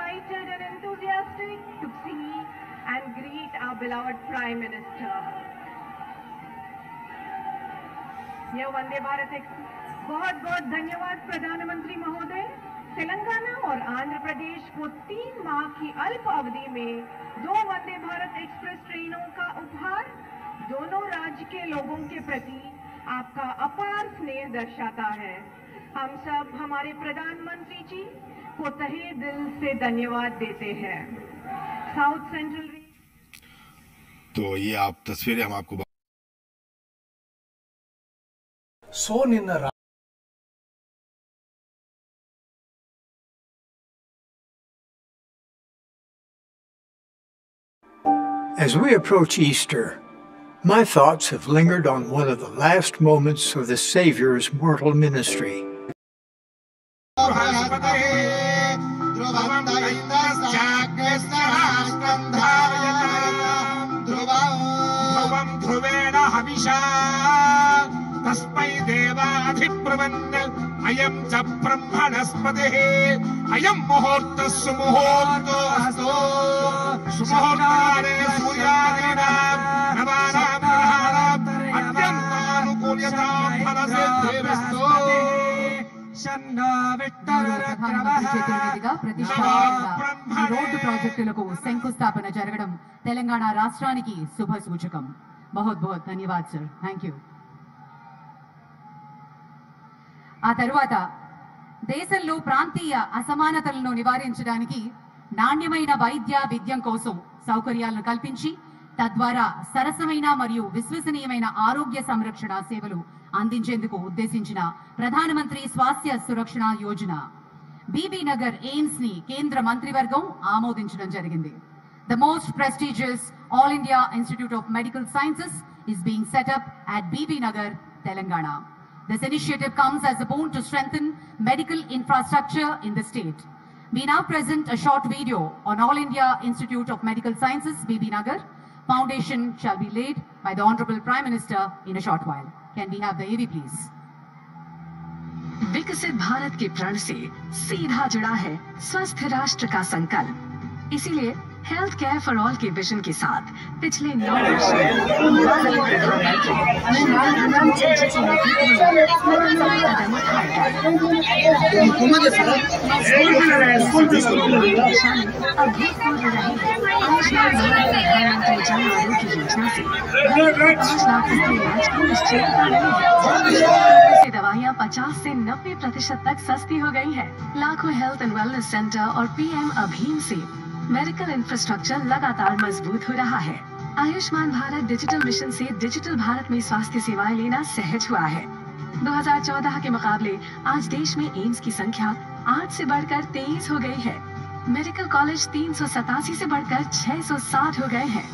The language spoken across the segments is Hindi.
excited and enthusiastic to see and greet our beloved Prime Minister. यह वंदे भारत एक्सप्रेस बहुत बहुत धन्यवाद प्रधानमंत्री महोदय। तेलंगाना और आंध्र प्रदेश को 3 माह की अल्प अवधि में 2 वंदे भारत एक्सप्रेस ट्रेनों का उपहार दोनों राज्य के लोगों के प्रति आपका अपार स्नेह दर्शाता है। हम सब हमारे प्रधानमंत्री जी को तहे दिल से धन्यवाद देते हैं। साउथ सेंट्रल तो ये आप तस्वीरें हम आपको As we approach Easter, my thoughts have lingered on one of the last moments of the Savior's mortal ministry. तस्मै देवाधिप्रवन्न अयं च ब्रह्मणस्पतिः अयं मुहूर्तः सुमुहूर्तोऽस्तु सुमुहूर्तारे सूर्यादीनां नवानां ग्रहाणाम् अत्यन्तानुकूल्यतां फलसिद्धिरस्तु। రోడ్డు ప్రాజెక్టులకు శంకుస్థాపన జరగడం తెలంగాణ రాష్ట్రానికి శుభ సూచకం। बहुत बहुत धन्यवाद सर, थैंक यू। ఆ తర్వాత దేశంలో ప్రాంతీయ అసమానతలను నివారించడానికి నాణ్యమైన వైద్య విద్యం కోసం సౌకర్యాలను కల్పించి తద్వారా సరసమైన మరియు విశ్వసనీయమైన ఆరోగ్య సంరక్షణ సేవలు అందించేందుకు ఉద్దేశించిన ప్రధానమంత్రి స్వాస్థ్య సురక్షణ యోజన బీబీ నగర్ ఎయిమ్స్ ని కేంద్ర మంత్రివర్గం ఆమోదించడం జరిగింది। The most prestigious All India Institute of Medical Sciences is being set up at BB Nagar, Telangana. This initiative comes as a boon to strengthen medical infrastructure in the state. We now present a short video on All India Institute of Medical Sciences, BB Nagar. Foundation shall be laid by the Honorable Prime Minister in a short while. Can we have the AV please? विकसित भारत के प्रण से सीधा जुड़ा है स्वस्थ राष्ट्र का संकल्प। इसीलिए हेल्थ केयर फॉर ऑल के विजन के साथ पिछले 9 वर्षों में दवाइयाँ 50 से 90% तक सस्ती हो गई है। लाखों हेल्थ एंड वेलनेस सेंटर और पीएम अभीम से मेडिकल इंफ्रास्ट्रक्चर लगातार मजबूत हो रहा है। आयुष्मान भारत डिजिटल मिशन से डिजिटल भारत में स्वास्थ्य सेवाएं लेना सहज हुआ है। 2014 के मुकाबले आज देश में एम्स की संख्या 8 से बढ़कर 23 हो गई है। मेडिकल कॉलेज 387 से बढ़कर 660 हो गए हैं।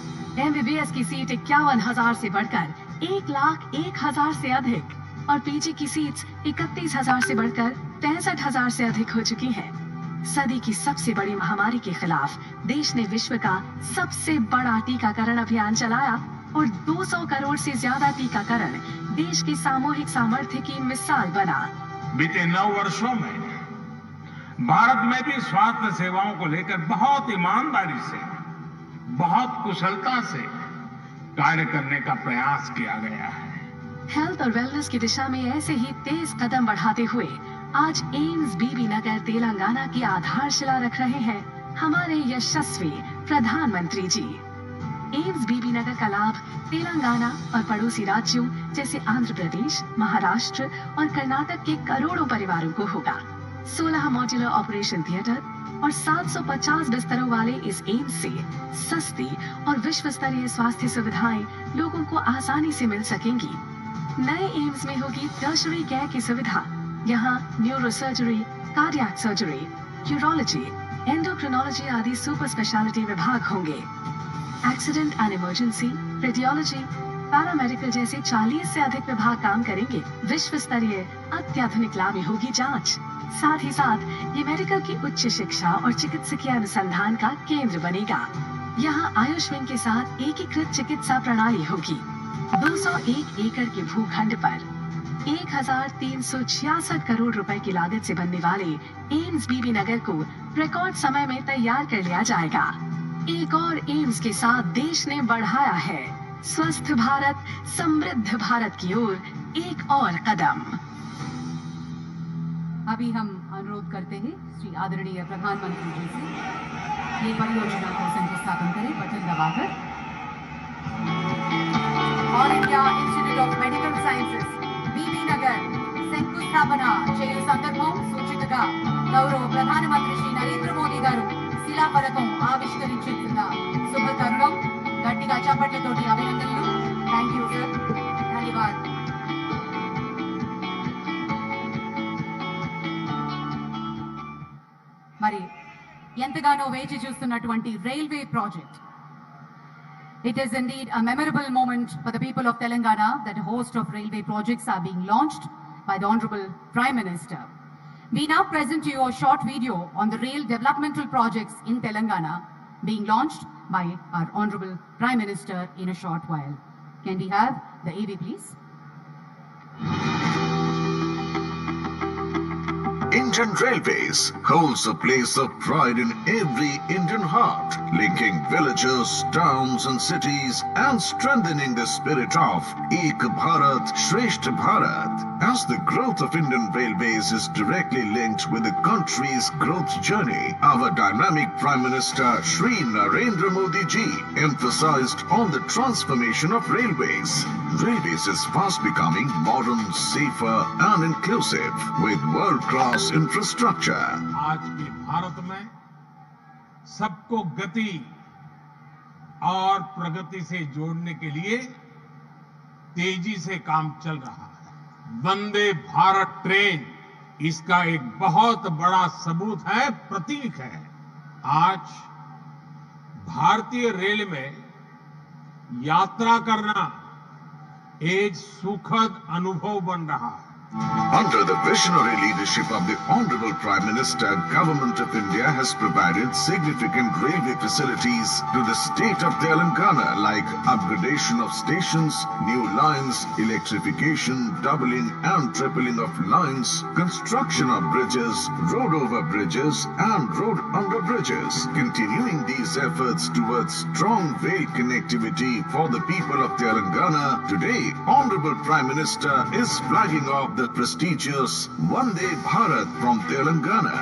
MBBS की सीट 51,000 से बढ़कर 1,01,000 से अधिक और पीजी की सीट्स 31,000 से बढ़कर 63,000 से अधिक हो चुकी हैं। सदी की सबसे बड़ी महामारी के खिलाफ देश ने विश्व का सबसे बड़ा टीकाकरण अभियान चलाया और 200 करोड़ से ज्यादा टीकाकरण देश के सामूहिक सामर्थ्य की मिसाल बना। बीते 9 वर्षों में भारत में भी स्वास्थ्य सेवाओं को लेकर बहुत ईमानदारी से, बहुत कुशलता से कार्य करने का प्रयास किया गया है। हेल्थ और वेलनेस की दिशा में ऐसे ही तेज कदम बढ़ाते हुए आज एम्स बीबी नगर तेलंगाना की आधारशिला रख रहे हैं हमारे यशस्वी प्रधानमंत्री जी। एम्स बीबी नगर का लाभ तेलंगाना और पड़ोसी राज्यों जैसे आंध्र प्रदेश, महाराष्ट्र और कर्नाटक के करोड़ों परिवारों को होगा। 16 मॉड्यूलर ऑपरेशन थिएटर और 750 बिस्तरों वाले इस एम्स से सस्ती और विश्व स्तरीय स्वास्थ्य सुविधाएं लोगों को आसानी से मिल सकेंगी। नए एम्स में होगी टर्शरी केयर की सुविधा। यहाँ neuro surgery, cardiac surgery, urology, endocrinology आदि सुपर स्पेशलिटी विभाग होंगे। Accident and emergency, radiology, paramedical जैसे 40 से अधिक विभाग काम करेंगे। विश्व स्तरीय अत्याधुनिक लैब में होगी जांच। साथ ही साथ ये मेडिकल की उच्च शिक्षा और चिकित्सकीय अनुसंधान का केंद्र बनेगा। यहाँ आयुष विंग के साथ एकीकृत चिकित्सा प्रणाली होगी। 201 एकड़ के भूखंड पर 1366 करोड़ रुपए की लागत से बनने वाले एम्स बीबी नगर को रिकॉर्ड समय में तैयार कर लिया जाएगा। एक और एम्स के साथ देश ने बढ़ाया है स्वस्थ भारत, समृद्ध भारत की ओर एक और कदम। अभी हम अनुरोध करते हैं श्री आदरणीय प्रधानमंत्री जी से ये परियोजना को शंकुस्थापन करें बटन दबाकर। All India Institute of Medical Sciences Bibi Nagar శంకుస్థాపన చేయు సందర్భం సూచికగా గౌరవ ప్రధానమంత్రి శ్రీ నరేంద్ర మోదీ గారు శిలాఫలకం ఆవిష్కరించుతున్న శుభ తరుణం। గట్టిగా చప్పట్లతోటి అభినందనలు। థ్యాంక్ యూ సార్, ధన్యవాదాలు। మరి ఎంతగానో వేచి చూస్తున్నటువంటి railway project, it is indeed a memorable moment for the people of Telangana that a host of railway projects are being launched by the Honorable Prime Minister. We now present to you a short video on the rail developmental projects in Telangana being launched by our Honorable Prime Minister in a short while. Can we have the AV please? Indian Railways holds a place of pride in every Indian heart, linking villages, towns and cities and strengthening the spirit of Ek Bharat, Shreshtha Bharat. As the growth of Indian Railways is directly linked with the country's growth journey, our dynamic Prime Minister Shri Narendra Modi ji emphasized on the transformation of railways. Railways is fast becoming modern, safer and inclusive with world-class infrastructure. आज के भारत में सबको गति और प्रगति से जोड़ने के लिए तेजी से काम चल रहा है। वंदे भारत ट्रेन इसका एक बहुत बड़ा सबूत है, प्रतीक है। आज भारतीय रेल में यात्रा करना एक सुखद अनुभव बन रहा है। Under the visionary leadership of the Honorable Prime Minister, Government of India has provided significant railway facilities to the state of Telangana like upgradation of stations, new lines, electrification, doubling and tripling of lines, construction of bridges, road over bridges and road under bridges. Continuing these efforts towards strong rail connectivity for the people of Telangana, today Honorable Prime Minister is flagging off the prestigious Vande Bharat from Telangana,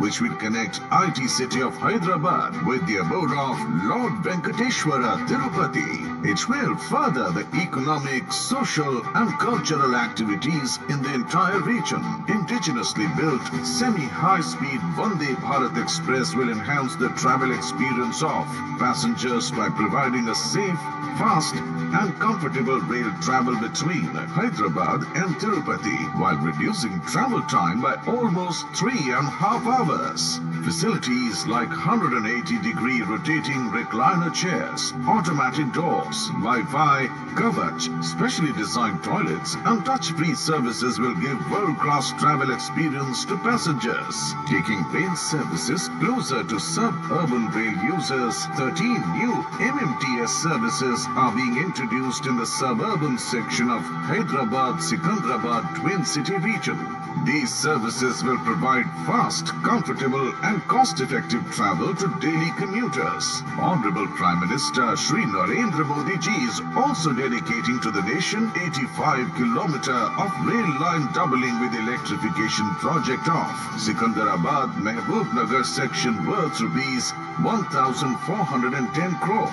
which will connect IT city of Hyderabad with the abode of Lord Venkateshwara Tirupati. It will further the economic, social and cultural activities in the entire region. Indigenously built semi-high-speed Vande Bharat Express will enhance the travel experience of passengers by providing a safe, fast and comfortable rail travel between Hyderabad and Tirupati while reducing travel time by almost 3.5 hours. Facilities like 180-degree rotating recliner chairs, automatic doors, Wi-Fi, Kavach, specially designed toilets and touch-free services will give world-class travel experience to passengers. Taking rail services closer to suburban rail users, 13 new MMTS services are being introduced in the suburban section of Hyderabad-Secunderabad Twin City region. These services will provide fast, comfortable and cost-effective travel to daily commuters. Honorable Prime Minister Shri Narendra Modi ji is also dedicating to the nation 85-kilometer of rail line doubling with electrification project of Secunderabad Mehboob Nagar section worth rupees 1,410 crore.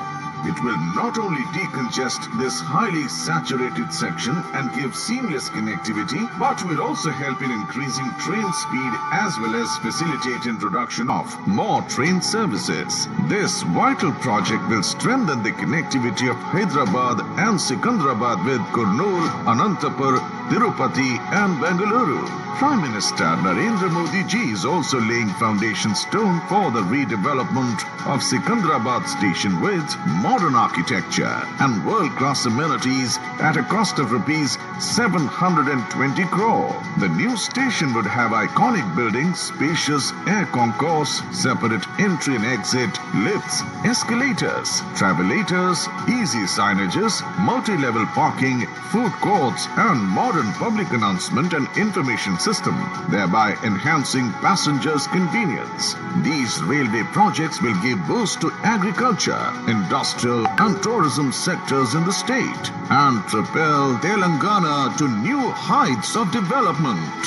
It will not only decongest this highly saturated section and give seamless connectivity, but will also help in increasing train speed as well as facilitate introduction of more train services. This vital project will strengthen the connectivity of Hyderabad and Secunderabad with Kurnool, Anantapur, Tirupati and Bengaluru. Prime Minister Narendra Modi ji is also laying foundation stone for the redevelopment of Secunderabad station with modern architecture and world-class amenities at a cost of rupees 720 crore. The new station would have iconic buildings, spacious air concourse, separate entry and exit, lifts, escalators, travelators, easy signages, multi-level parking, food courts and modern public announcement and information system, thereby enhancing passengers' convenience. These railway projects will give boost to agriculture, industrial and tourism sectors in the state and propel Telangana to new heights of development.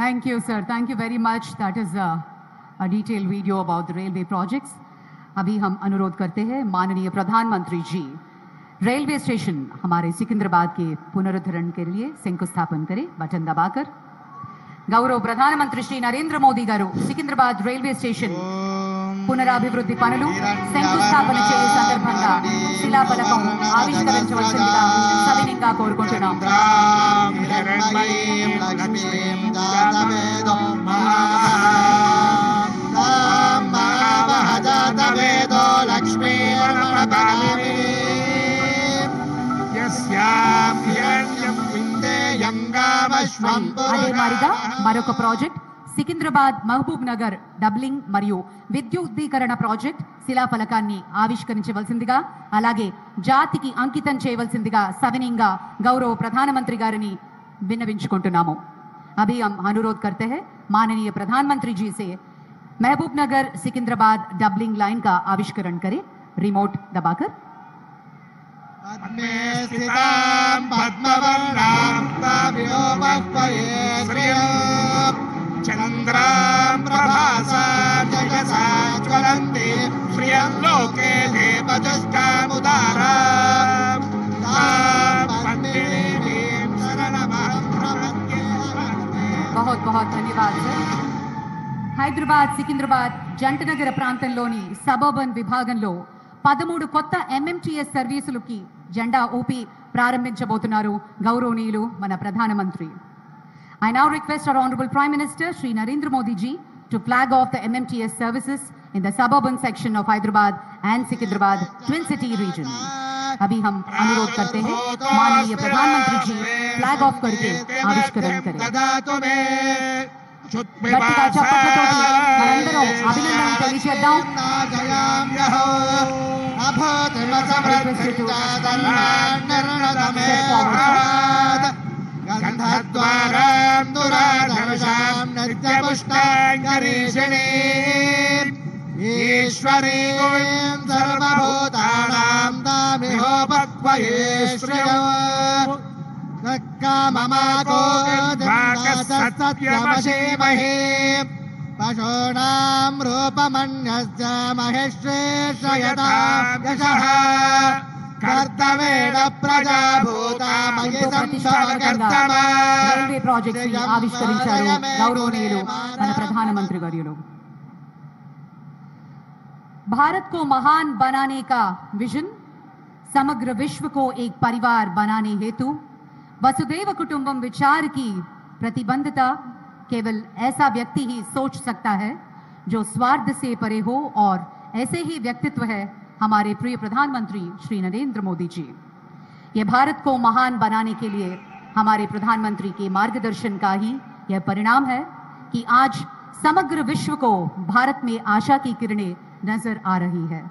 Thank you, sir. Thank you very much. That is a detailed video about the railway projects. अभी हम अनुरोध करते हैं माननीय प्रधानमंत्री जी रेलवे स्टेशन हमारे सिकंदराबाद के पुनरुद्धरण के लिए शंकुस्थापन करें बटन दबाकर। गौरव प्रधानमंत्री श्री नरेंद्र मोदी गारू సికింద్రాబాద్ రైల్వే స్టేషన్ పునరాభివృద్ధి పనులు శంకుస్థాపన చేసే సందర్భంగా శిలాఫలకం ఆవిష్కరించవలసిందిగా సవినీయంగా కోరుకుంటున్నాం। అదే మాదిరిగా మరొక ప్రాజెక్ట్ సికింద్రాబాద్ మహబూబ్ నగర్ డబ్లింగ్ మరియు విద్యుద్దీకరణ ప్రాజెక్ట్ శిలాఫలకాన్ని ఆవిష్కరించవలసిందిగా అలాగే జాతికి అంకితం చేయవలసిందిగా సవినీయంగా గౌరవ ప్రధానమంత్రి గారిని విన్నవించుకుంటున్నాము। अभी हम अनुरोध करते हैं माननीय प्रधानमंत्री जी से महबूब नगर सिकंदराबाद डबलिंग लाइन का आविष्करण करें रिमोट दबाकर। चंद्रां प्रभासा जगसा ज्वलन्ति श्रियं लोके देवदुष्टामुदारा बहुत बहुत धन्यवाद सर। హైదరాబాద్ సికింద్రాబాద్ జంటనగర ప్రాంతంలోని సబర్బన్ విభాగంలో 13 కొత్త ఎంఎంటీఎస్ సర్వీసులకి జెండా ఊపి ప్రారంభించబోతున్నారు గౌరవనీయులు మన ప్రధానమంత్రి। I now request our Honorable Prime Minister Shri Narendra Modi ji to flag off the MMTS services in the suburban section of Hyderabad and Secunderabad Twin City region. अभी हम अनुरोध करते हैं माननीय प्रधानमंत्री जी फ्लैग ऑफ करके आविष्करण करें। గట్టిగా చప్పట్లతోటి మనందరం అభినందనలు తెలియజేద్దాం। ఈశ్వరీం సర్వభూతానాం దామిహోపత్వయే శ్రియో సత్యమశీమహే పశూనాం రూపమన్యస్య మహేశ్వేషయతాం యశః కర్తవేణ ప్రజాభూతామయి సంసమకర్తమా రైల్వే ప్రాజెక్ట్స్ ని ఆవిష్కరించారు గౌరవనీయులు మన ప్రధానమంత్రి వర్యులు। भारत को महान बनाने का विजन समग्र विश्व को एक परिवार बनाने हेतु वसुदैव कुटुंबम विचार की प्रतिबद्धता केवल ऐसा व्यक्ति ही सोच सकता है जो स्वार्थ से परे हो और ऐसे ही व्यक्तित्व है हमारे प्रिय प्रधानमंत्री श्री नरेंद्र मोदी जी। ये भारत को महान बनाने के लिए हमारे प्रधानमंत्री के मार्गदर्शन का ही यह परिणाम है कि आज समग्र विश्व को भारत में आशा की किरणें नजर आ रही है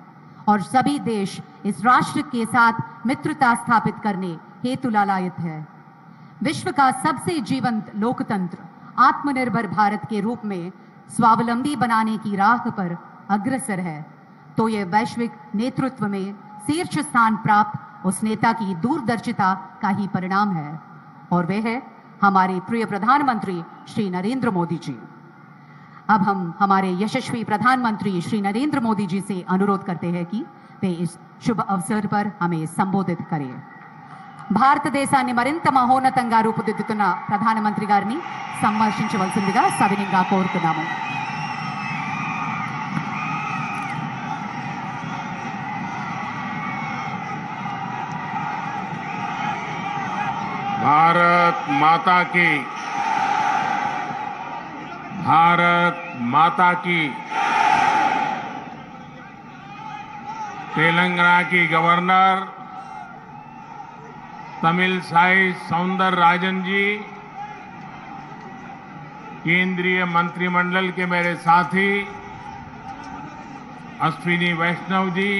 और सभी देश इस राष्ट्र के साथ मित्रता स्थापित करने हेतु लालायित है। विश्व का सबसे जीवंत लोकतंत्र आत्मनिर्भर भारत के रूप में स्वावलंबी बनाने की राह पर अग्रसर है तो यह वैश्विक नेतृत्व में शीर्ष स्थान प्राप्त उस नेता की दूरदर्शिता का ही परिणाम है और वे है हमारे प्रिय प्रधानमंत्री श्री नरेंद्र मोदी जी। अब हम हमारे यशस्वी प्रधानमंत्री श्री नरेंद्र मोदी जी से अनुरोध करते हैं कि वे इस शुभ अवसर पर हमें संबोधित करें। భారతదేశాన్ని మరింత మహోన్నతంగా రూపుదిద్దుతున్న ప్రధానమంత్రి గారిని సంభాషించవలసిందిగా సవినీయంగా కోరుతున్నాము। भारत माता की, भारत माता की। तेलंगाना की गवर्नर तमिलसाई सौंदरराजन जी, केंद्रीय मंत्रिमंडल के मेरे साथी अश्विनी वैष्णव जी,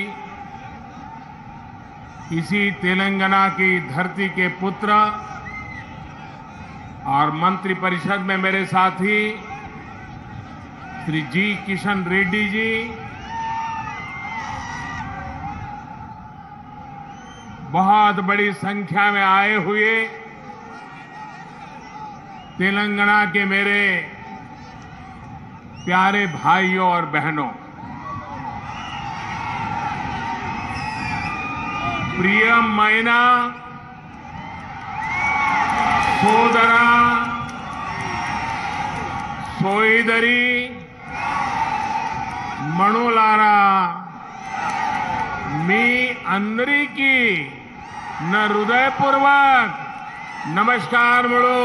इसी तेलंगाना की धरती के पुत्र और मंत्रिपरिषद में मेरे साथी श्री जी किशन रेड्डी जी, बहुत बड़ी संख्या में आए हुए तेलंगाना के मेरे प्यारे भाइयों और बहनों, प्रियమైన సోదరా సోదరి మణులారా, మీ అందరికీ నా హృదయపూర్వక నమస్కారములు।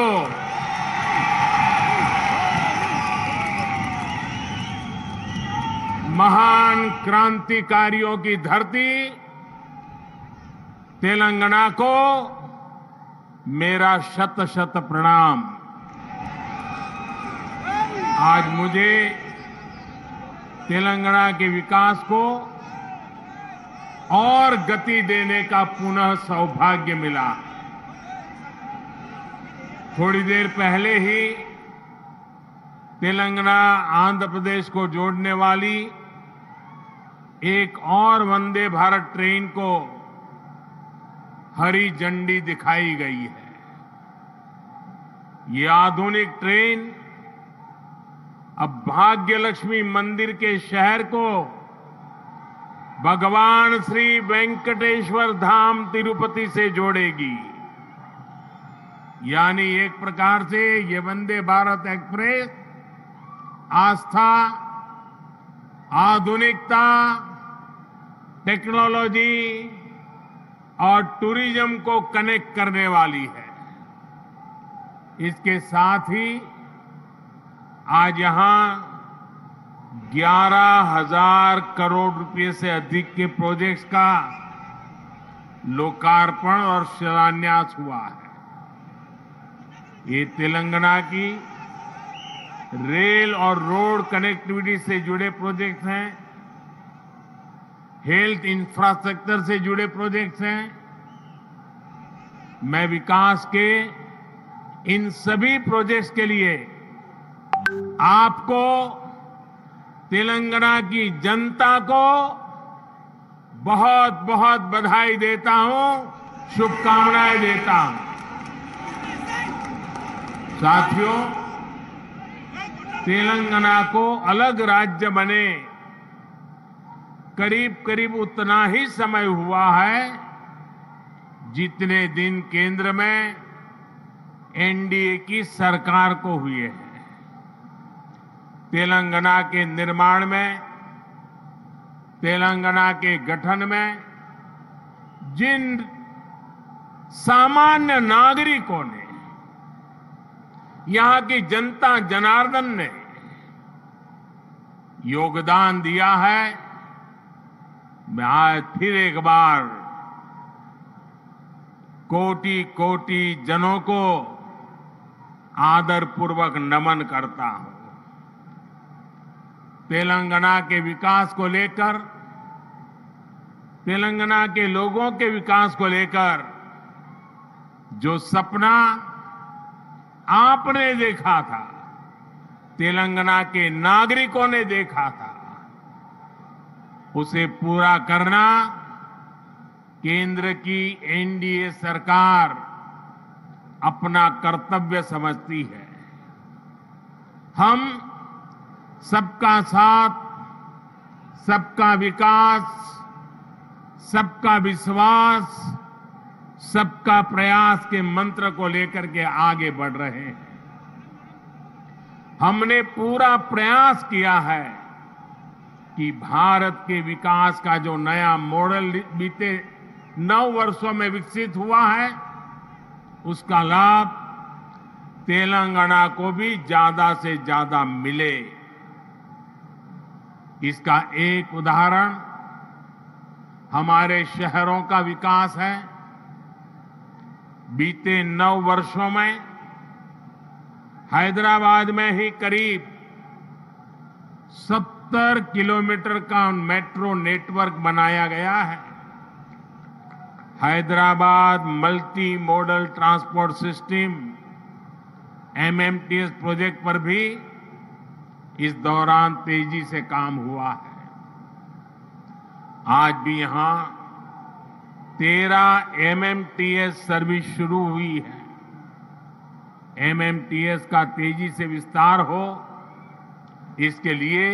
महान क्रांतिकारियों की धरती तेलंगाना को मेरा शत शत प्रणाम। आज मुझे तेलंगाना के विकास को और गति देने का पुनः सौभाग्य मिला। थोड़ी देर पहले ही तेलंगाना आंध्र प्रदेश को जोड़ने वाली एक और वंदे भारत ट्रेन को हरी झंडी दिखाई गई है। ये आधुनिक ट्रेन अब भाग्य लक्ष्मी मंदिर के शहर को भगवान श्री वेंकटेश्वर धाम तिरुपति से जोड़ेगी। यानी एक प्रकार से ये वंदे भारत एक्सप्रेस आस्था, आधुनिकता, टेक्नोलॉजी और टूरिज्म को कनेक्ट करने वाली है। इसके साथ ही आज यहां 11,000 करोड़ रुपए से अधिक के प्रोजेक्ट्स का लोकार्पण और शिलान्यास हुआ है। ये तेलंगाना की रेल और रोड कनेक्टिविटी से जुड़े प्रोजेक्ट्स हैं, हेल्थ इंफ्रास्ट्रक्चर से जुड़े प्रोजेक्ट्स हैं। मैं विकास के इन सभी प्रोजेक्ट्स के लिए आपको, तेलंगाना की जनता को बहुत बहुत बधाई देता हूं, शुभकामनाएं देता हूं। साथियों, तेलंगाना को अलग राज्य बने करीब करीब उतना ही समय हुआ है जितने दिन केंद्र में एनडीए की सरकार को हुए हैं। तेलंगाना के निर्माण में, तेलंगाना के गठन में जिन सामान्य नागरिकों ने, यहां की जनता जनार्दन ने योगदान दिया है, मैं आज फिर एक बार कोटि कोटि जनों को आदरपूर्वक नमन करता हूं। तेलंगाना के विकास को लेकर, तेलंगाना के लोगों के विकास को लेकर जो सपना आपने देखा था, तेलंगाना के नागरिकों ने देखा था, उसे पूरा करना केंद्र की एनडीए सरकार अपना कर्तव्य समझती है। हम सबका साथ, सबका विकास, सबका विश्वास, सबका प्रयास के मंत्र को लेकर के आगे बढ़ रहे हैं। हमने पूरा प्रयास किया है कि भारत के विकास का जो नया मॉडल बीते 9 वर्षों में विकसित हुआ है, उसका लाभ तेलंगाना को भी ज्यादा से ज्यादा मिले। इसका एक उदाहरण हमारे शहरों का विकास है। बीते 9 वर्षों में हैदराबाद में ही करीब 70 किलोमीटर का मेट्रो नेटवर्क बनाया गया है। Hyderabad multi modal transport system MMTS project पर भी इस दौरान तेजी से काम हुआ है। आज भी यहां 13 MMTS सर्विस शुरू हुई है। MMTS का तेजी से विस्तार हो, इसके लिए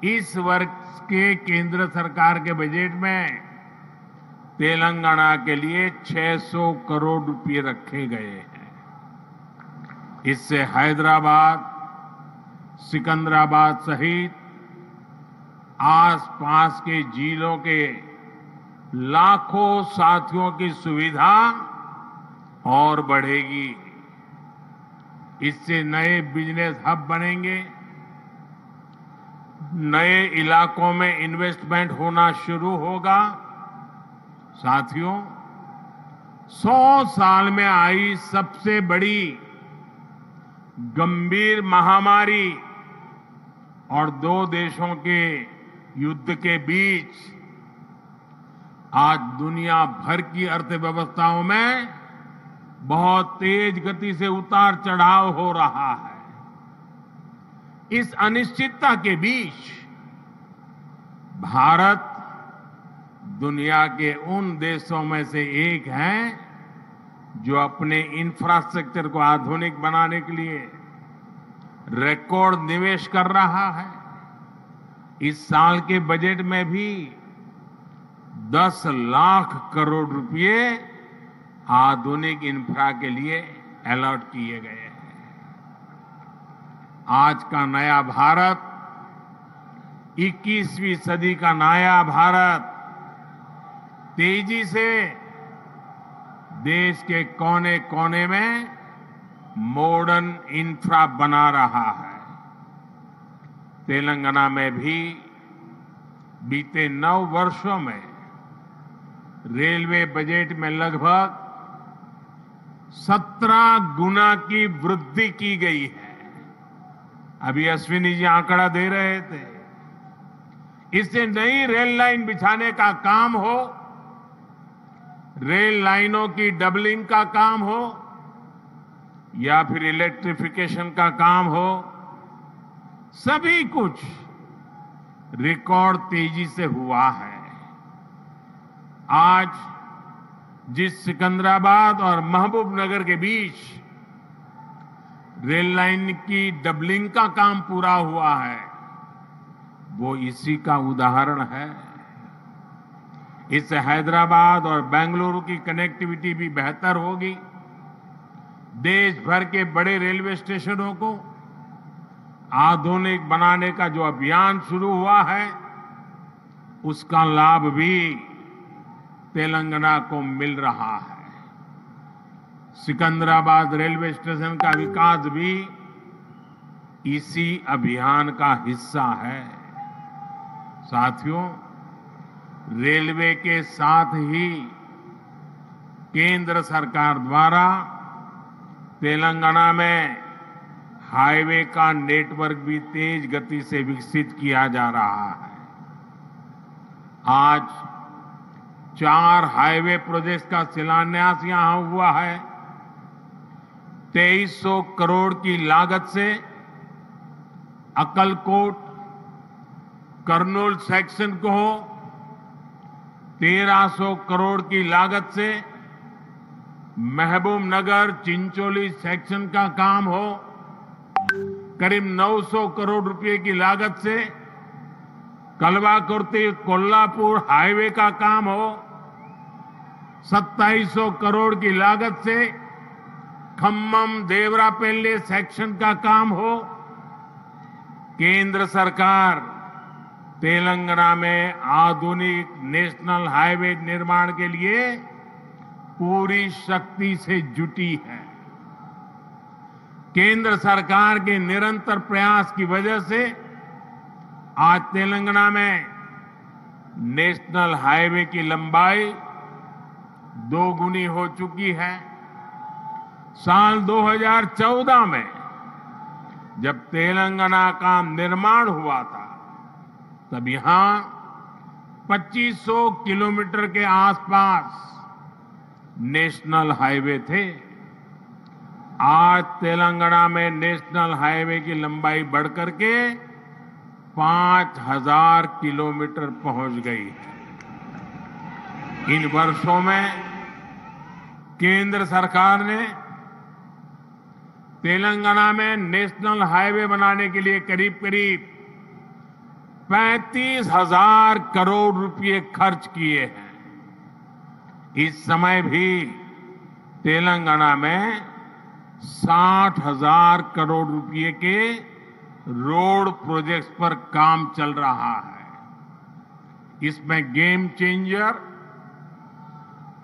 इस वर्ष के केंद्र सरकार के बजट में तेलंगाना के लिए 600 करोड़ रुपए रखे गए हैं। इससे हैदराबाद, सिकंदराबाद सहित आसपास के जिलों के लाखों साथियों की सुविधा और बढ़ेगी। इससे नए बिजनेस हब बनेंगे, नए इलाकों में इन्वेस्टमेंट होना शुरू होगा। साथियों, 100 साल में आई सबसे बड़ी गंभीर महामारी और 2 देशों के युद्ध के बीच आज दुनिया भर की अर्थव्यवस्थाओं में बहुत तेज गति से उतार चढ़ाव हो रहा है। इस अनिश्चितता के बीच भारत दुनिया के उन देशों में से एक है जो अपने इंफ्रास्ट्रक्चर को आधुनिक बनाने के लिए रिकॉर्ड निवेश कर रहा है। इस साल के बजट में भी 10 लाख करोड़ रुपए आधुनिक इंफ्रा के लिए अलॉट किए गए हैं। आज का नया भारत, 21वीं सदी का नया भारत तेजी से देश के कोने कोने में मॉडर्न इंफ्रा बना रहा है। तेलंगाना में भी बीते 9 वर्षों में रेलवे बजट में लगभग 17 गुना की वृद्धि की गई है। अभी अश्विनी जी आंकड़ा दे रहे थे। इससे नई रेल लाइन बिछाने का काम हो, रेल लाइनों की डबलिंग का काम हो या फिर इलेक्ट्रिफिकेशन का काम हो, सभी कुछ रिकॉर्ड तेजी से हुआ है। आज जिस सिकंदराबाद और महबूबनगर के बीच रेल लाइन की डबलिंग का काम पूरा हुआ है, वो इसी का उदाहरण है। इससे हैदराबाद और बेंगलुरु की कनेक्टिविटी भी बेहतर होगी। देश भर के बड़े रेलवे स्टेशनों को आधुनिक बनाने का जो अभियान शुरू हुआ है, उसका लाभ भी तेलंगाना को मिल रहा है। सिकंदराबाद रेलवे स्टेशन का विकास भी इसी अभियान का हिस्सा है। साथियों, रेलवे के साथ ही केंद्र सरकार द्वारा तेलंगाना में हाईवे का नेटवर्क भी तेज गति से विकसित किया जा रहा है। आज 4 हाईवे प्रोजेक्ट्स का शिलान्यास यहां हुआ है। 2300 करोड़ की लागत से अक्कलकोट कर्नूल सेक्शन को हो, 1300 करोड़ की लागत से महबूबनगर चिंचोली सेक्शन का काम हो, करीब 900 करोड़ रुपए की लागत से कलवाकुर्ती कोल्हापुर हाईवे का काम हो, 2700 करोड़ की लागत से खम्मम देवरापल्ली सेक्शन का काम हो। केंद्र सरकार तेलंगाना में आधुनिक नेशनल हाईवे निर्माण के लिए पूरी शक्ति से जुटी है। केंद्र सरकार के निरंतर प्रयास की वजह से आज तेलंगाना में नेशनल हाईवे की लंबाई 2 गुनी हो चुकी है। साल 2014 में जब तेलंगाना का निर्माण हुआ था तब यहां 2500 किलोमीटर के आसपास नेशनल हाईवे थे। आज तेलंगाना में नेशनल हाईवे की लंबाई बढ़कर के 5000 किलोमीटर पहुंच गई है। इन वर्षों में केंद्र सरकार ने तेलंगाना में नेशनल हाईवे बनाने के लिए करीब करीब 35,000 करोड़ रुपए खर्च किए हैं। इस समय भी तेलंगाना में 60,000 करोड़ रुपए के रोड प्रोजेक्ट्स पर काम चल रहा है। इसमें game changer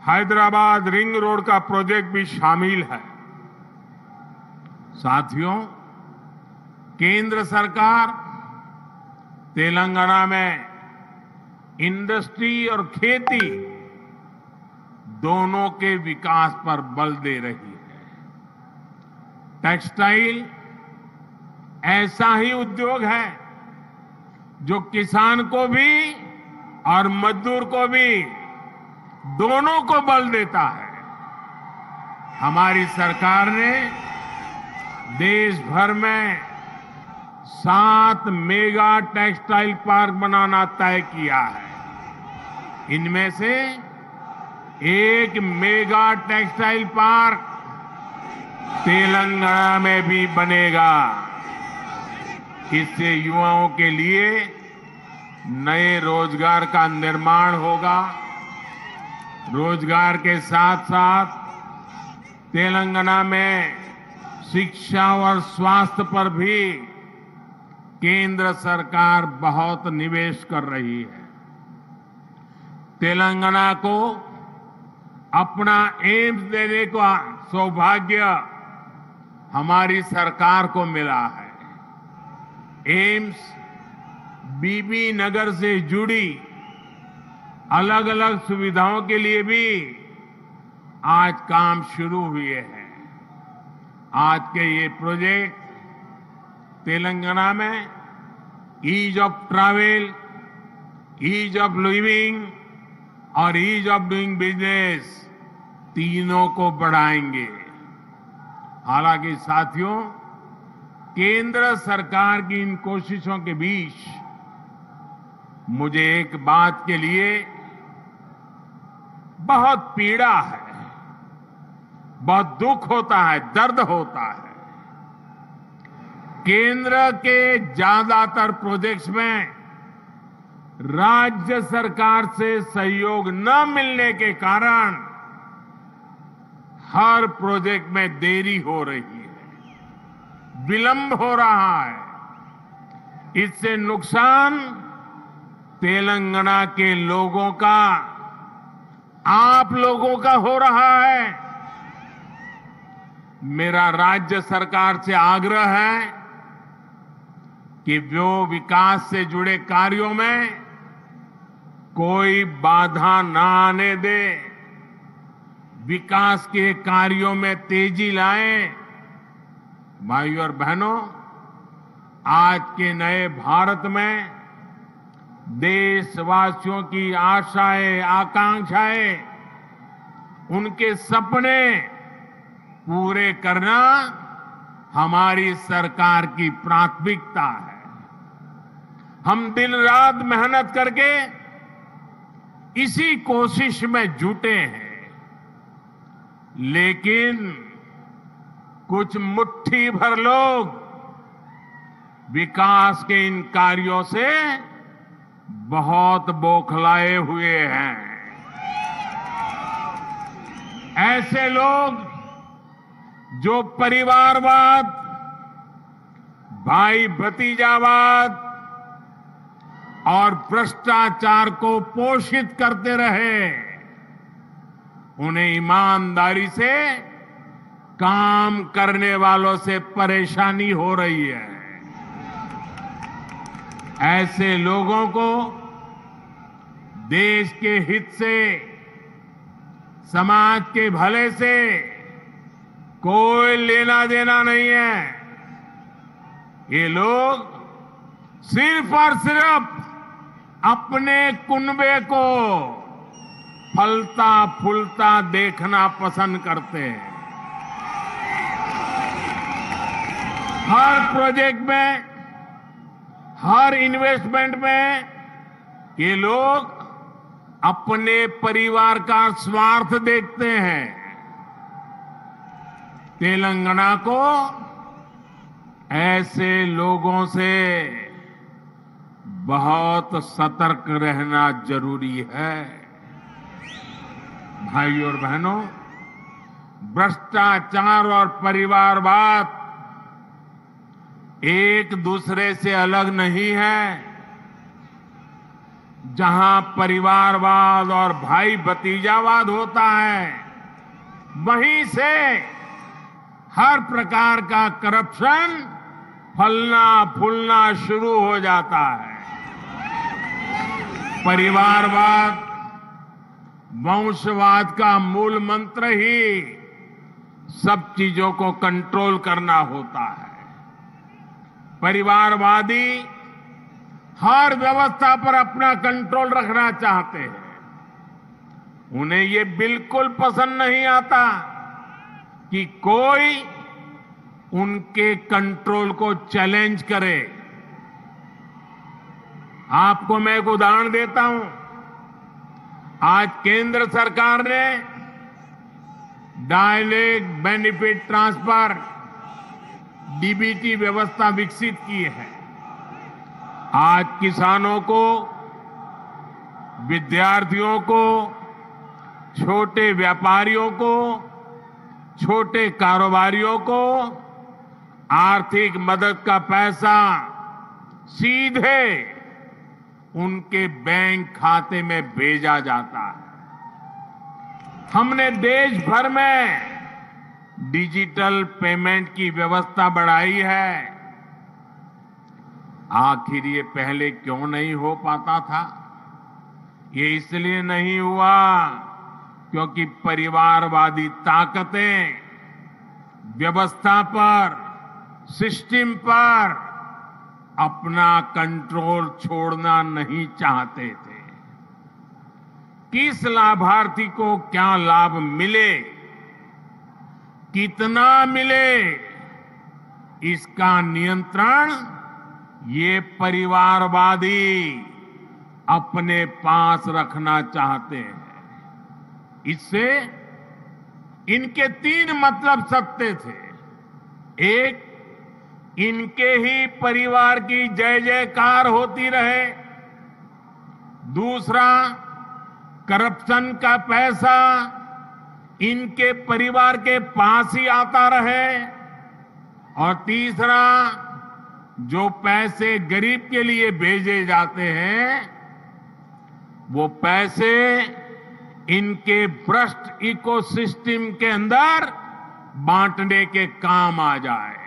Hyderabad ring road का प्रोजेक्ट भी शामिल है। साथियों, केंद्र सरकार तेलंगाना में इंडस्ट्री और खेती दोनों के विकास पर बल दे रही है। टेक्सटाइल ऐसा ही उद्योग है जो किसान को भी और मजदूर को भी दोनों को बल देता है। हमारी सरकार ने देश भर में 7 मेगा टेक्सटाइल पार्क बनाना तय किया है। इनमें से एक मेगा टेक्सटाइल पार्क तेलंगाना में भी बनेगा। इससे युवाओं के लिए नए रोजगार का निर्माण होगा। रोजगार के साथ साथ तेलंगाना में शिक्षा और स्वास्थ्य पर भी केंद्र सरकार बहुत निवेश कर रही है। तेलंगाना को अपना एम्स देने का सौभाग्य हमारी सरकार को मिला है। एम्स बीबी नगर से जुड़ी अलग अलग सुविधाओं के लिए भी आज काम शुरू हुए हैं। आज के ये प्रोजेक्ट तेलंगाना में ease of travel, ease of living और ईज ऑफ डूइंग बिजनेस तीनों को बढ़ाएंगे। हालांकि साथियों, केंद्र सरकार की इन कोशिशों के बीच मुझे एक बात के लिए बहुत पीड़ा है, बहुत दुख होता है, दर्द होता है। केंद्र के ज्यादातर प्रोजेक्ट्स में राज्य सरकार से सहयोग न मिलने के कारण हर प्रोजेक्ट में देरी हो रही है, विलंब हो रहा है। इससे नुकसान तेलंगाना के लोगों का, आप लोगों का हो रहा है। मेरा राज्य सरकार से आग्रह है कि वो विकास से जुड़े कार्यों में कोई बाधा ना आने दे, विकास के कार्यों में तेजी लाएं। भाइयों और बहनों, आज के नए भारत में देशवासियों की आशाएं, आकांक्षाएं, उनके सपने पूरे करना हमारी सरकार की प्राथमिकता है। हम दिन रात मेहनत करके इसी कोशिश में जुटे हैं, लेकिन कुछ मुट्ठी भर लोग विकास के इन कार्यों से बहुत बौखलाए हुए हैं। ऐसे लोग जो परिवारवाद, भाई भतीजावाद और भ्रष्टाचार को पोषित करते रहे, उन्हें ईमानदारी से काम करने वालों से परेशानी हो रही है। ऐसे लोगों को देश के हित से, समाज के भले से कोई लेना देना नहीं है। ये लोग सिर्फ और सिर्फ अपने कुनबे को फलता फूलता देखना पसंद करते हैं। हर प्रोजेक्ट में, हर इन्वेस्टमेंट में ये लोग अपने परिवार का स्वार्थ देखते हैं। तेलंगाना को ऐसे लोगों से बहुत सतर्क रहना जरूरी है। भाइयों और बहनों, भ्रष्टाचार और परिवारवाद एक दूसरे से अलग नहीं है। जहां परिवारवाद और भाई भतीजावाद होता है, वहीं से हर प्रकार का करप्शन फलना फूलना शुरू हो जाता है। परिवारवाद, वंशवाद का मूल मंत्र ही सब चीजों को कंट्रोल करना होता है। परिवारवादी हर व्यवस्था पर अपना कंट्रोल रखना चाहते हैं। उन्हें ये बिल्कुल पसंद नहीं आता कि कोई उनके कंट्रोल को चैलेंज करे। आपको मैं एक उदाहरण देता हूं। आज केंद्र सरकार ने डायरेक्ट बेनिफिट ट्रांसफर डीबीटी व्यवस्था विकसित की है। आज किसानों को, विद्यार्थियों को, छोटे व्यापारियों को, छोटे कारोबारियों को आर्थिक मदद का पैसा सीधे उनके बैंक खाते में भेजा जाता है। हमने देश भर में डिजिटल पेमेंट की व्यवस्था बढ़ाई है। आखिर ये पहले क्यों नहीं हो पाता था? ये इसलिए नहीं हुआ क्योंकि परिवारवादी ताकतें व्यवस्था पर, सिस्टम पर अपना कंट्रोल छोड़ना नहीं चाहते थे। किस लाभार्थी को क्या लाभ मिले, कितना मिले, इसका नियंत्रण ये परिवारवादी अपने पास रखना चाहते हैं। इससे इनके 3 मतलब सत्य थे। एक, इनके ही परिवार की जय जयकार होती रहे। दूसरा, करप्शन का पैसा इनके परिवार के पास ही आता रहे। और तीसरा, जो पैसे गरीब के लिए भेजे जाते हैं, वो पैसे इनके भ्रष्ट इकोसिस्टम के अंदर बांटने के काम आ जाए।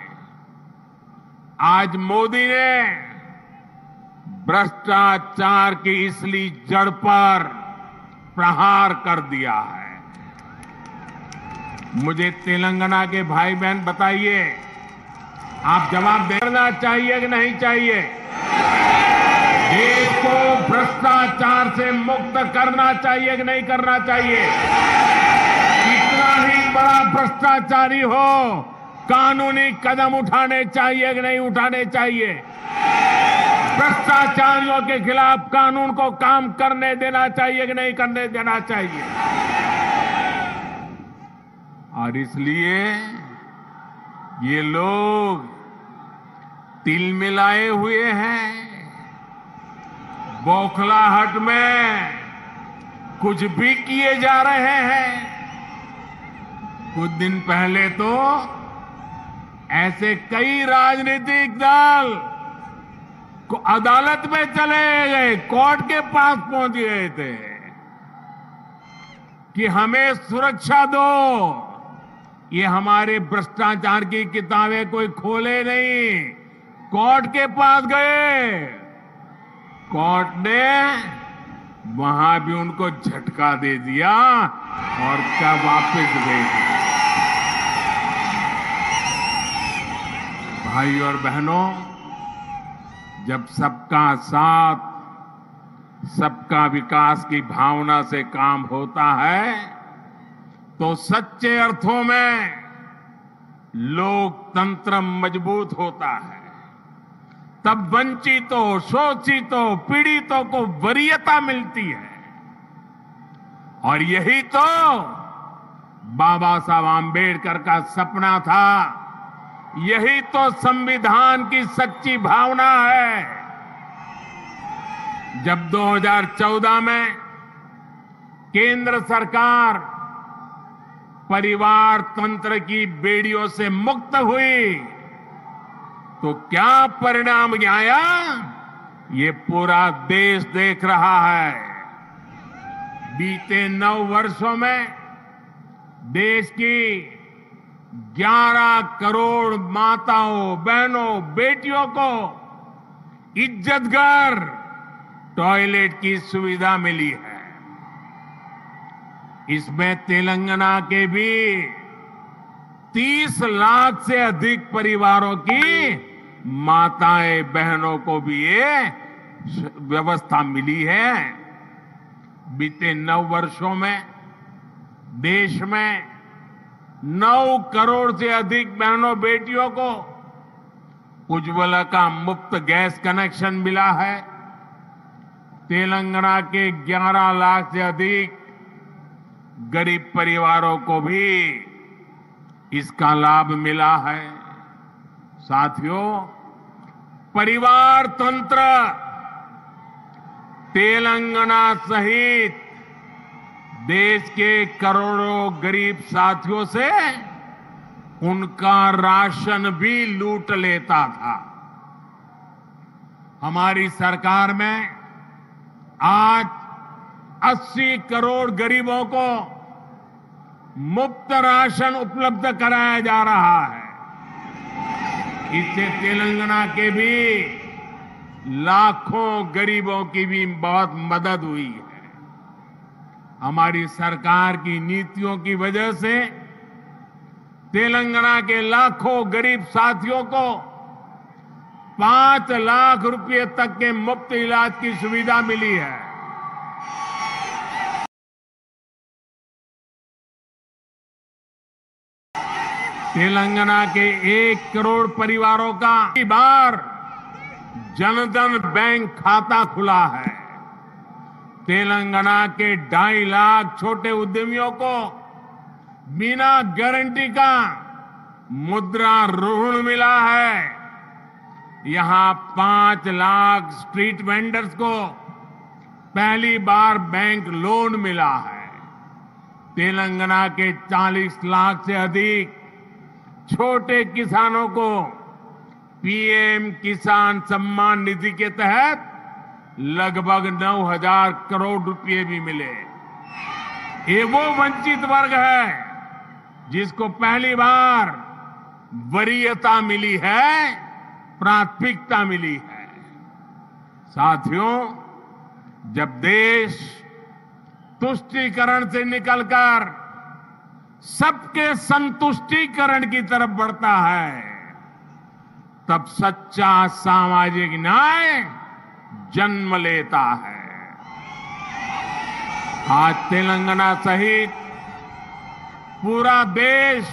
आज मोदी ने भ्रष्टाचार की इसलिए जड़ पर प्रहार कर दिया है। मुझे तेलंगाना के भाई बहन बताइए, आप जवाब देना चाहिए कि नहीं चाहिए? देश को भ्रष्टाचार से मुक्त करना चाहिए कि नहीं करना चाहिए? कितना ही बड़ा भ्रष्टाचारी हो, कानूनी कदम उठाने चाहिए कि नहीं उठाने चाहिए? भ्रष्टाचारियों के खिलाफ कानून को काम करने देना चाहिए कि नहीं करने देना चाहिए? और इसलिए ये लोग तिल मिलाए हुए हैं। बौखलाहट में कुछ भी किए जा रहे हैं। कुछ दिन पहले तो ऐसे कई राजनीतिक दल को अदालत में चले गए, कोर्ट के पास पहुंच गए थे। कि हमें सुरक्षा दो। ये हमारे भ्रष्टाचार की किताबें कोई खोले नहीं, कोर्ट के पास गए, कोर्ट ने वहां भी उनको झटका दे दिया और क्या वापस भेज दिया। भाई और बहनों, जब सबका साथ, सबका विकास की भावना से काम होता है तो सच्चे अर्थों में लोकतंत्र मजबूत होता है। तब वंचितों, शोषितों, पीड़ितों को वरीयता मिलती है। और यही तो बाबा साहब आम्बेडकर का सपना था, यही तो संविधान की सच्ची भावना है। जब 2014 में केंद्र सरकार परिवार तंत्र की बेड़ियों से मुक्त हुई तो क्या परिणाम आया, ये पूरा देश देख रहा है। बीते 9 वर्षों में देश की 11 करोड़ माताओं, बहनों, बेटियों को इज्जतघर टॉयलेट की सुविधा मिली है। इसमें तेलंगाना के भी 30 लाख से अधिक परिवारों की माताएं, बहनों को भी ये व्यवस्था मिली है। बीते 9 वर्षों में देश में 9 करोड़ से अधिक बहनों, बेटियों को उज्ज्वला का मुफ्त गैस कनेक्शन मिला है। तेलंगाना के 11 लाख से अधिक गरीब परिवारों को भी इसका लाभ मिला है। साथियों, परिवार तंत्र तेलंगाना सहित देश के करोड़ों गरीब साथियों से उनका राशन भी लूट लेता था। हमारी सरकार में आज 80 करोड़ गरीबों को मुफ्त राशन उपलब्ध कराया जा रहा है। इससे तेलंगाना के भी लाखों गरीबों की भी बहुत मदद हुई है। हमारी सरकार की नीतियों की वजह से तेलंगाना के लाखों गरीब साथियों को 5 लाख रुपए तक के मुफ्त इलाज की सुविधा मिली है। तेलंगाना के 1 करोड़ परिवारों का बार जनधन बैंक खाता खुला है। तेलंगाना के 2.5 लाख छोटे उद्यमियों को बिना गारंटी का मुद्रा ऋण मिला है। यहां 5 लाख स्ट्रीट वेंडर्स को पहली बार बैंक लोन मिला है। तेलंगाना के 40 लाख से अधिक छोटे किसानों को पीएम किसान सम्मान निधि के तहत लगभग 9,000 करोड़ रुपए भी मिले। ये वो वंचित वर्ग है जिसको पहली बार वरीयता मिली है, प्राथमिकता मिली है। साथियों, जब देश तुष्टीकरण से निकलकर सबके संतुष्टीकरण की तरफ बढ़ता है, तब सच्चा सामाजिक न्याय जन्म लेता है। आज तेलंगाना सहित पूरा देश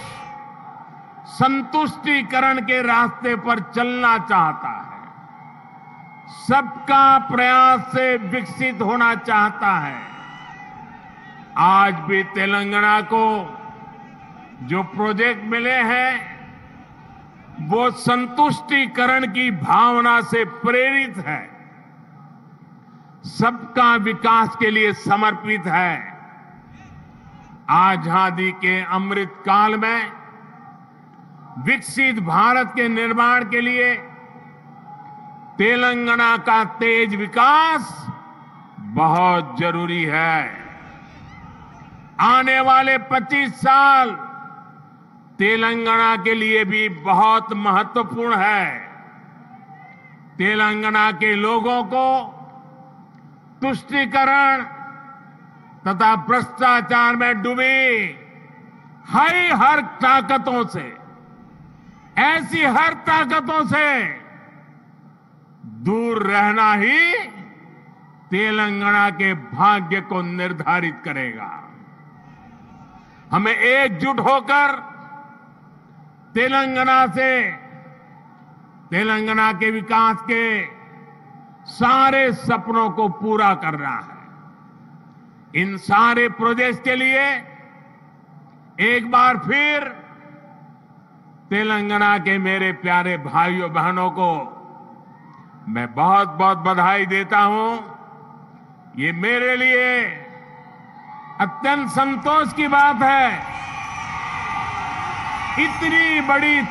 संतुष्टीकरण के रास्ते पर चलना चाहता है। सबका प्रयास से विकसित होना चाहता है। आज भी तेलंगाना को जो प्रोजेक्ट मिले हैं वो संतुष्टीकरण की भावना से प्रेरित है, सबका विकास के लिए समर्पित है। आजादी के अमृत काल में विकसित भारत के निर्माण के लिए तेलंगाना का तेज विकास बहुत जरूरी है। आने वाले 25 साल तेलंगाना के लिए भी बहुत महत्वपूर्ण है। तेलंगाना के लोगों को तुष्टीकरण तथा भ्रष्टाचार में डूबी हर ताकतों से, ऐसी हर ताकतों से दूर रहना ही तेलंगाना के भाग्य को निर्धारित करेगा। हमें एकजुट होकर तेलंगाना के विकास के सारे सपनों को पूरा करना है। इन सारे प्रोजेक्ट के लिए एक बार फिर तेलंगाना के मेरे प्यारे भाइयों बहनों को मैं बहुत बहुत बधाई देता हूं। ये मेरे लिए अत्यंत संतोष की बात है, इतनी बड़ी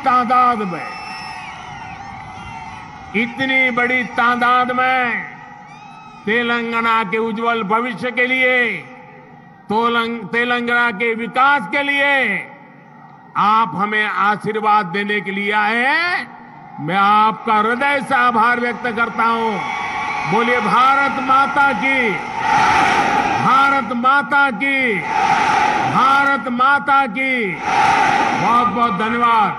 तादाद में तेलंगाना के उज्जवल भविष्य के लिए, तेलंगाना के विकास के लिए आप हमें आशीर्वाद देने के लिए आए हैं। मैं आपका हृदय से आभार व्यक्त करता हूं। बोलिए भारत माता की, भारत माता की, भारत माता की। बहुत बहुत धन्यवाद।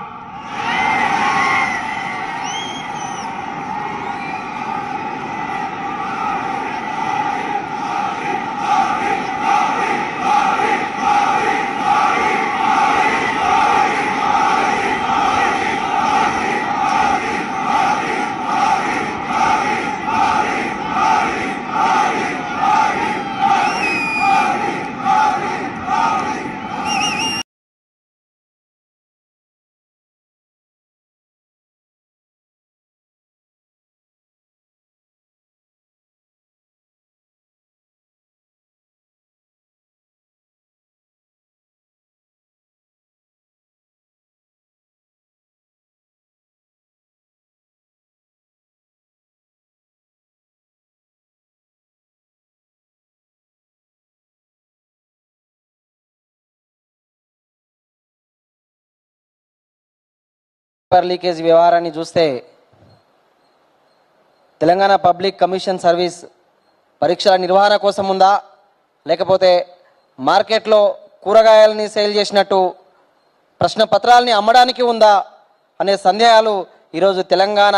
పేపర్ లీకేజ్ వ్యవహారాన్ని చూస్తే తెలంగాణ పబ్లిక్ కమిషన్ సర్వీస్ పరీక్షల నిర్వహణ కోసం ఉందా, లేకపోతే మార్కెట్లో కూరగాయలని సేల్ చేసినట్టు ప్రశ్న పత్రాలని అమ్మడానికి ఉందా అనే సందేహాలు ఈరోజు తెలంగాణ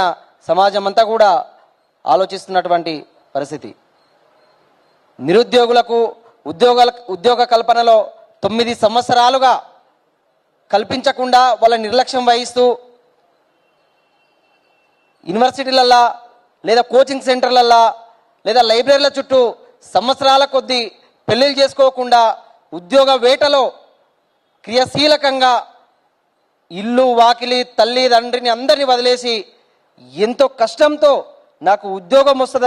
సమాజం అంతా కూడా ఆలోచిస్తున్నటువంటి పరిస్థితి. నిరుద్యోగులకు ఉద్యోగ కల్పనలో 9 సంవత్సరాలుగా కల్పించకుండా వాళ్ళ నిర్లక్ష్యం వహిస్తూ యూనివర్సిటీలల్లా లేదా కోచింగ్ సెంటర్లల్లా లేదా లైబ్రరీల చుట్టూ సంవత్సరాల కొద్దీ పెళ్లిళ్ళు చేసుకోకుండా ఉద్యోగ వేటలో క్రియాశీలకంగా ఇల్లు వాకిలి తల్లి తండ్రిని అందరినీ వదిలేసి ఎంతో కష్టంతో నాకు ఉద్యోగం వస్తుందని